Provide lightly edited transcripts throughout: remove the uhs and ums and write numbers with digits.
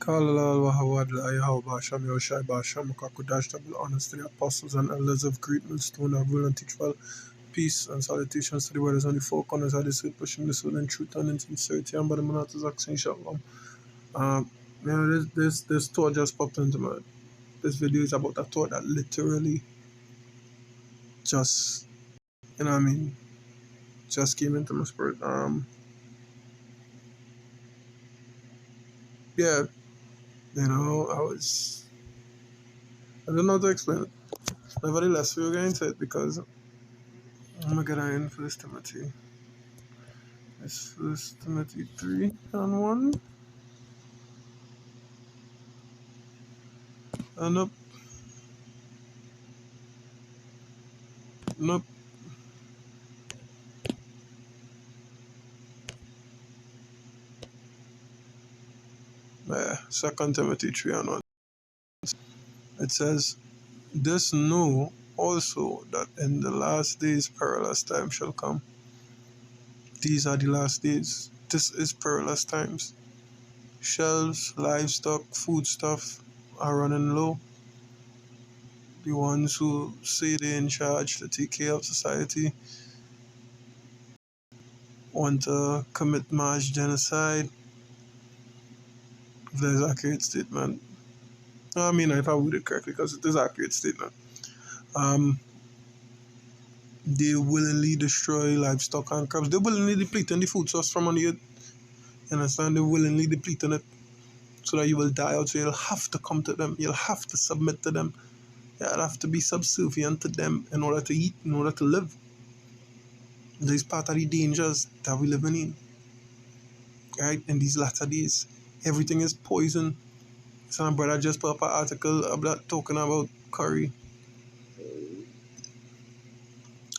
Kalal Wahawad Ayahu Basham Yoshai Basham Kakudash double honors to the apostles and elders of great millstone that rule and teach well. Peace and salutations to the world. There's only four corners of this earth, pushing the soul and truth and in sincerity and by the Manatas Action Shalom. This thought just popped into my this video is about a thought that literally just just came into my spirit. Yeah, I don't know how to explain it. Nevertheless, we're going to it because I'm gonna get in First Timothy. It's First Timothy 3:1. Nope, nope. Second Timothy 3:1. It says, "This know also that in the last days perilous times shall come." These are the last days. This is perilous times. Shelves, livestock, foodstuff are running low. The ones who say they're in charge to take care of society want to commit mass genocide. If there's accurate statement. I mean, if I word it correctly, because it is accurate statement. They willingly destroy livestock and crops. They're willingly depleting the food source from on the earth. You understand? They're willingly depleting it so that you will die out. So you'll have to come to them. You'll have to submit to them. You'll have to be subservient to them in order to eat, in order to live. This is part of the dangers that we're living in. Right? In these latter days. Everything is poison. So my brother just put up an article about talking about curry.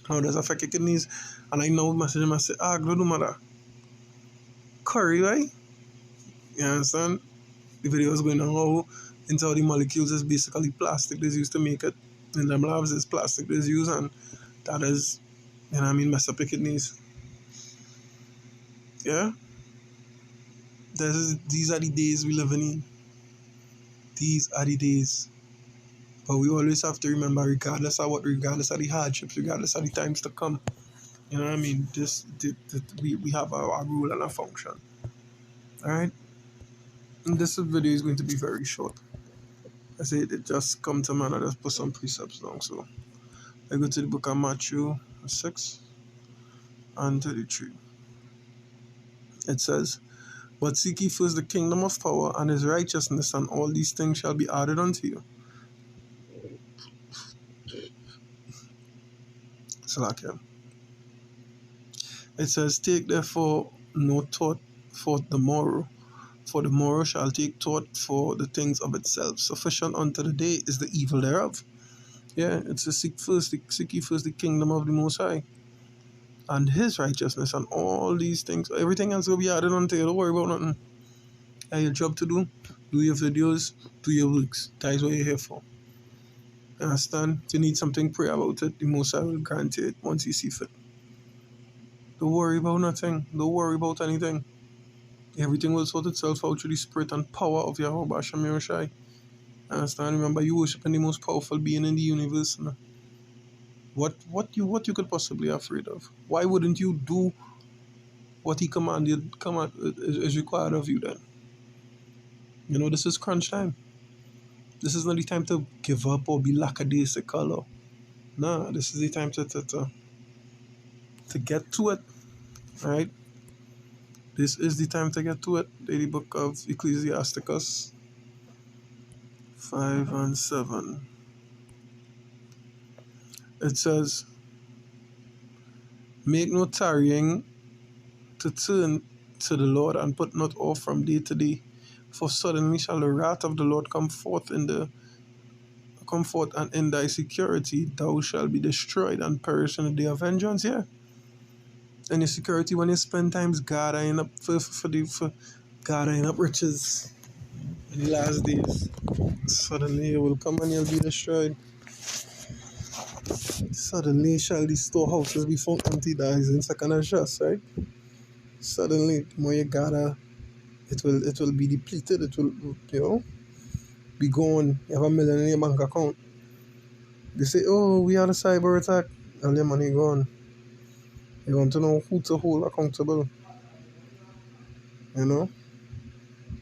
How does it affect your kidneys? And I now message him and say, good no matter. Curry, right? You understand? The video is going on how into how the molecules is basically plastic that's used to make it. In them labs is plastic that's used and that is, mess up your kidneys. Yeah? These are the days we living in. These are the days. But we always have to remember, regardless of the hardships, regardless of the times to come, you know what I mean? We have our rule and our function. Alright? And this video is going to be very short. I say it just come to mind, I just put some precepts down. So I go to the book of Matthew 6 and 33. It says, "But seek ye first the kingdom of power and his righteousness, and all these things shall be added unto you." Salakia. It says, "Take therefore no thought for the morrow, for the morrow shall take thought for the things of itself. Sufficient unto the day is the evil thereof." Yeah, it's to seek ye first the kingdom of the Most High and his righteousness, and all these things, everything else will be added unto you. Don't worry about nothing. Have your job to do your videos, do your works. That is what you're here for. Understand? If you need something, pray about it. The Most High will grant you it once you see fit. Don't worry about nothing. Don't worry about anything. Everything will sort itself out through the spirit and power of Yahweh Basham Yoshai. Understand? Remember, you worshiping the most powerful being in the universe. Nah? What you could possibly be afraid of? Why wouldn't you do what he is required of you then? This is crunch time. This is not the time to give up or be lackadaisical. Nah, this is the time to get to it. Right? This is the time to get to it. The book of Ecclesiasticus 5 and 7. It says, "Make no tarrying to turn to the Lord, and put not off from day to day. For suddenly shall the wrath of the Lord come forth, and in thy security thou shalt be destroyed and perish in the day of vengeance." Yeah. And your security when you spend times gathering up for gathering up riches in the last days. Suddenly it will come and you'll be destroyed. Suddenly shall the storehouses be found empty. That is in second and just, right? Suddenly, the more you gather, it will be depleted. It will, be gone. You have a million in your bank account. They say, oh, we had a cyber attack. All your money gone. You want to know who to hold accountable. You know,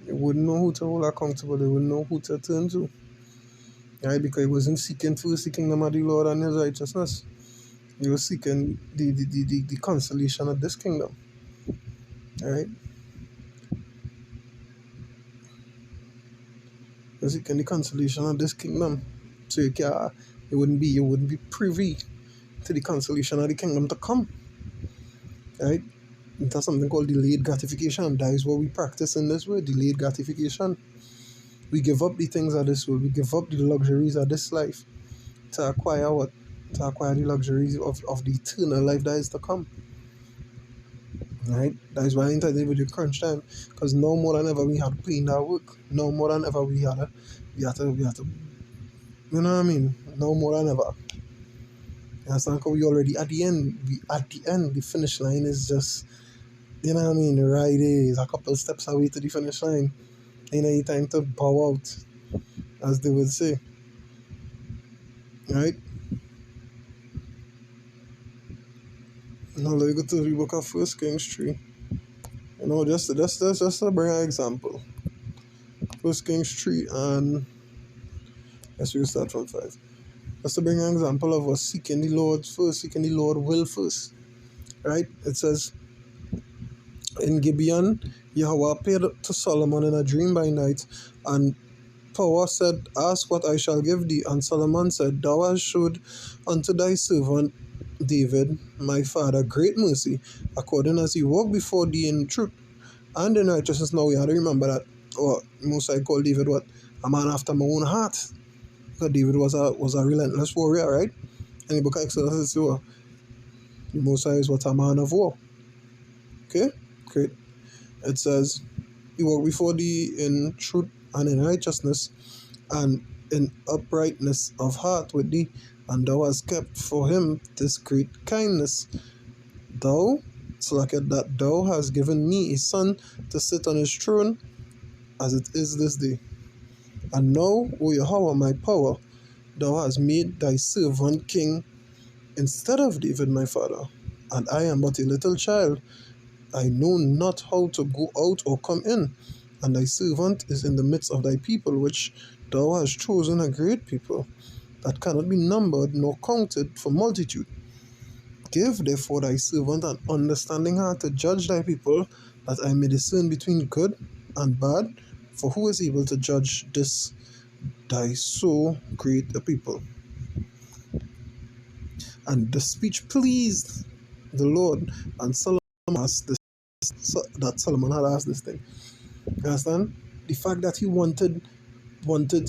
you wouldn't know who to hold accountable. You wouldn't know who to turn to. Right? Because he wasn't seeking first the kingdom of the Lord and his righteousness. He was seeking the consolation of this kingdom. Right? He was seeking the consolation of this kingdom. So you wouldn't be privy to the consolation of the kingdom to come. Right? That's something called delayed gratification. That is what we practice in this world, delayed gratification. We give up the things of this world. We give up the luxuries of this life to acquire what? To acquire the luxuries of the eternal life that is to come. Right? That is why I entitled with the crunch time. Because no more than ever we had to put in our work. No more than ever we had to, you know what I mean? No more than ever. You understand? Because we already at the end. The finish line is just, you know what I mean? Right there is a couple steps away to the finish line. Ain't any time to bow out, as they would say. Right? Now let's go to the book of First Kings 3. Just to bring an example. First Kings 3 and let's start from 5. Just to bring an example of us seeking the Lord first, seeking the Lord will first. Right? It says in Gibeon, Yahweh appeared to Solomon in a dream by night, and Power said, ask what I shall give thee. And Solomon said, thou hast showed unto thy servant David, my father, great mercy, according as he walked before thee in truth and in righteousness. Now we have to remember that Most I called David what? A man after my own heart. Because David was a relentless warrior, right? And the book of Exodus says, so, the Most High is what? A man of war. Okay? Great. It says, he walked before thee in truth and in righteousness, and in uprightness of heart with thee, and thou hast kept for him this great kindness. Thou, selected that thou hast given me a son to sit on his throne, as it is this day. And now, O Yahweh, my power, thou hast made thy servant king instead of David my father. And I am but a little child. I know not how to go out or come in. And thy servant is in the midst of thy people, which thou hast chosen a great people, that cannot be numbered nor counted for multitude. Give therefore thy servant an understanding heart to judge thy people, that I may discern between good and bad. For who is able to judge this thy so great a people? And the speech pleased the Lord, and Solomon asked this, Solomon had asked this thing. You understand? The fact that he wanted to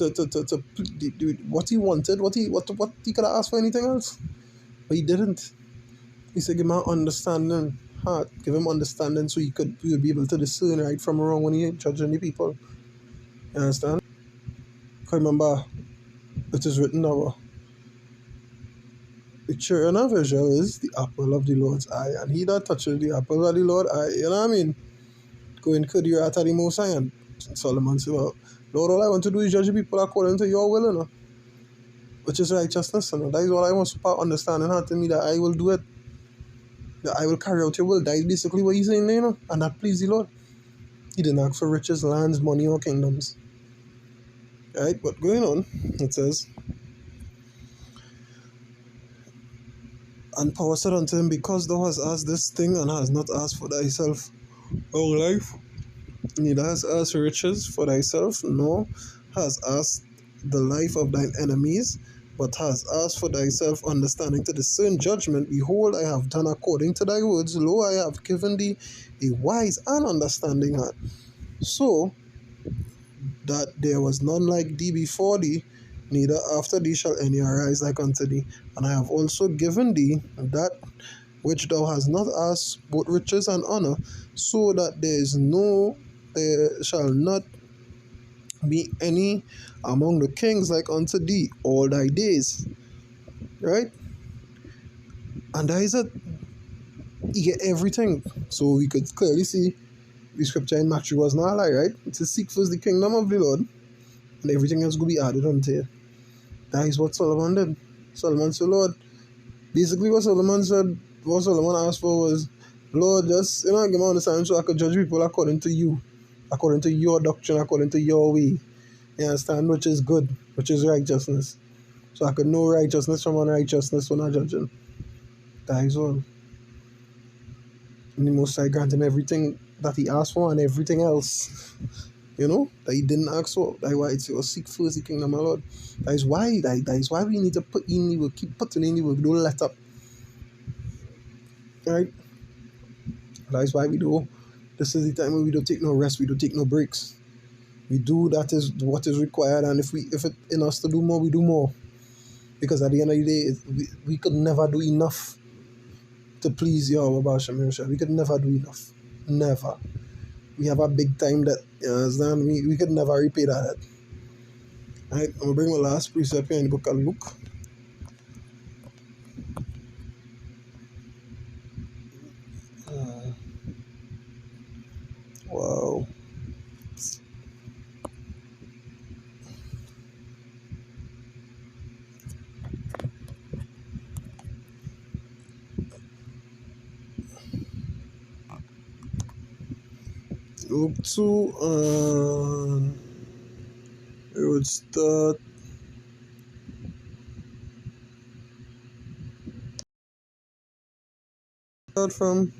do what he wanted, what he could have asked for anything else, but he didn't. He said, give him an understanding heart, give him understanding, so he would be able to discern right from wrong when he judging the people. You understand? Because remember, it is written over. The children of Israel is the apple of the Lord's eye, and he that touches the apple of the Lord's eye, you know what I mean? Go and cut your out of the Most High. And Solomon said, well, Lord, all I want to do is judge the people according to your will, you know? Which is righteousness. You know? That is what I want to understand and heart to me, that I will do it. That I will carry out your will. That is basically what he's saying, you know? And that please the Lord. He didn't ask for riches, lands, money, or kingdoms. Right? But going on, it says, and Power said unto him, because thou hast asked this thing, and hast not asked for thyself long life, neither hast asked riches for thyself, nor hast asked the life of thine enemies, but hast asked for thyself understanding to discern judgment. Behold, I have done according to thy words. Lo, I have given thee a wise and understanding heart, so that there was none like thee before thee, neither after thee shall any arise like unto thee. And I have also given thee that which thou hast not asked, both riches and honor, so that there shall not be any among the kings like unto thee all thy days. Right? And that is it. You get everything. So we could clearly see the scripture in Matthew was not a lie, right? It says, seek first the kingdom of the Lord, and everything else will be added unto you. That is what Solomon did. Solomon said, Lord, basically what Solomon said, what Solomon asked for was, Lord, just, give me understanding so I could judge people according to you, according to your doctrine, according to your way. You understand? Which is good, which is righteousness. So I could know righteousness from unrighteousness when I judging. That is all. And the Most High grant him everything that he asked for and everything else, that he didn't ask for. That is why it's seek first the kingdom of the Lord. That is why that is why we need to put in the work, keep putting in the work, don't let up. Right? That is why we do. This is the time where we don't take no rest, we don't take no breaks. We do that is what is required, and if it in us to do more, we do more. Because at the end of the day, we could never do enough to please Yahweh Bashem Yahusha. We could never do enough. Never. We have a big time that, you understand? We could never repay that. Alright, I'm going to bring my last precept here in the book of Luke. Wow. Luke 2, it would start from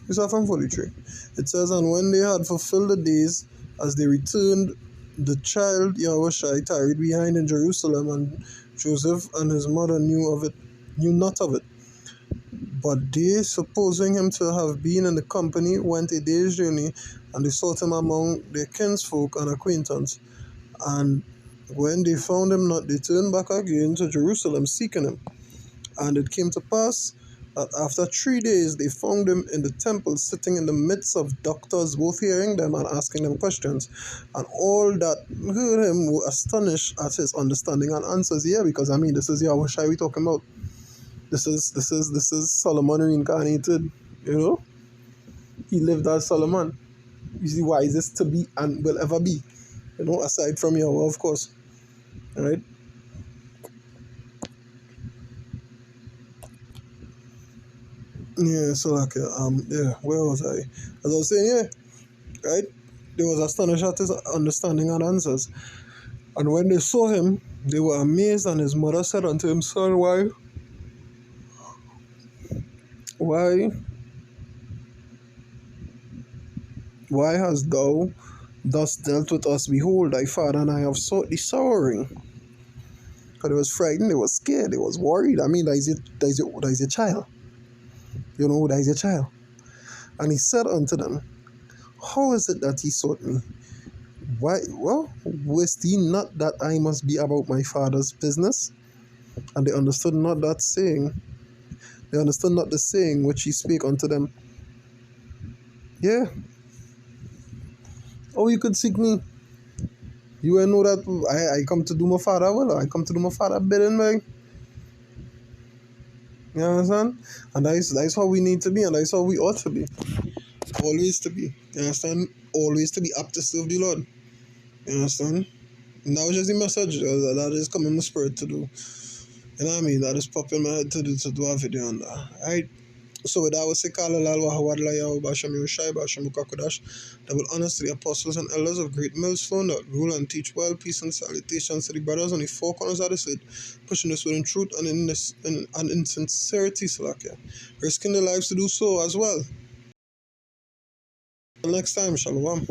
We start from 43. It says, and when they had fulfilled the days, as they returned, the child Yahushua tarried behind in Jerusalem, and Joseph and his mother knew not of it. But they, supposing him to have been in the company, went a day's journey, and they sought him among their kinsfolk and acquaintance. And when they found him not, they turned back again to Jerusalem, seeking him. And it came to pass that after 3 days they found him in the temple, sitting in the midst of doctors, both hearing them and asking them questions. And all that heard him were astonished at his understanding and answers. Yeah, because this is Yahweh Shai we talking about. This is Solomon reincarnated. He lived as Solomon. He's the wisest to be and will ever be. Aside from Yahweh, of course. Alright? Yeah, so where was I? As I was saying, right? They was astonished at his understanding and answers. And when they saw him, they were amazed, and his mother said unto him, Son, why hast thou thus dealt with us? Behold, thy father and I have sought thee sorrowing. Because they was frightened, they was scared, they was worried. That is your child. That is your child. And he said unto them, how is it that he sought me? Why? Well, wist ye not that I must be about my father's business? And they understood not that saying. They understood not the saying which he spake unto them. Yeah. Oh, you could seek me. You will know that I come to do my father will. I come to do my father bidding, man. You understand? And that is how we need to be, and that is how we ought to be. Always to be. You understand? Always to be up to serve the Lord. You understand? And that was just the message that is coming in my spirit to do. You know what I mean? That is popping my head to do a video on that. Alright? So with that, we say, Kala Lalwa Hawadla Yahu Basham Yoshai Basham Kakodash. Double honors to the apostles and elders of Great Millstone that rule and teach well, peace and salutations to the brothers on the four corners of the earth, pushing us within truth and in sincerity, Salakia. Risking their lives to do so as well. Until next time, Shalom.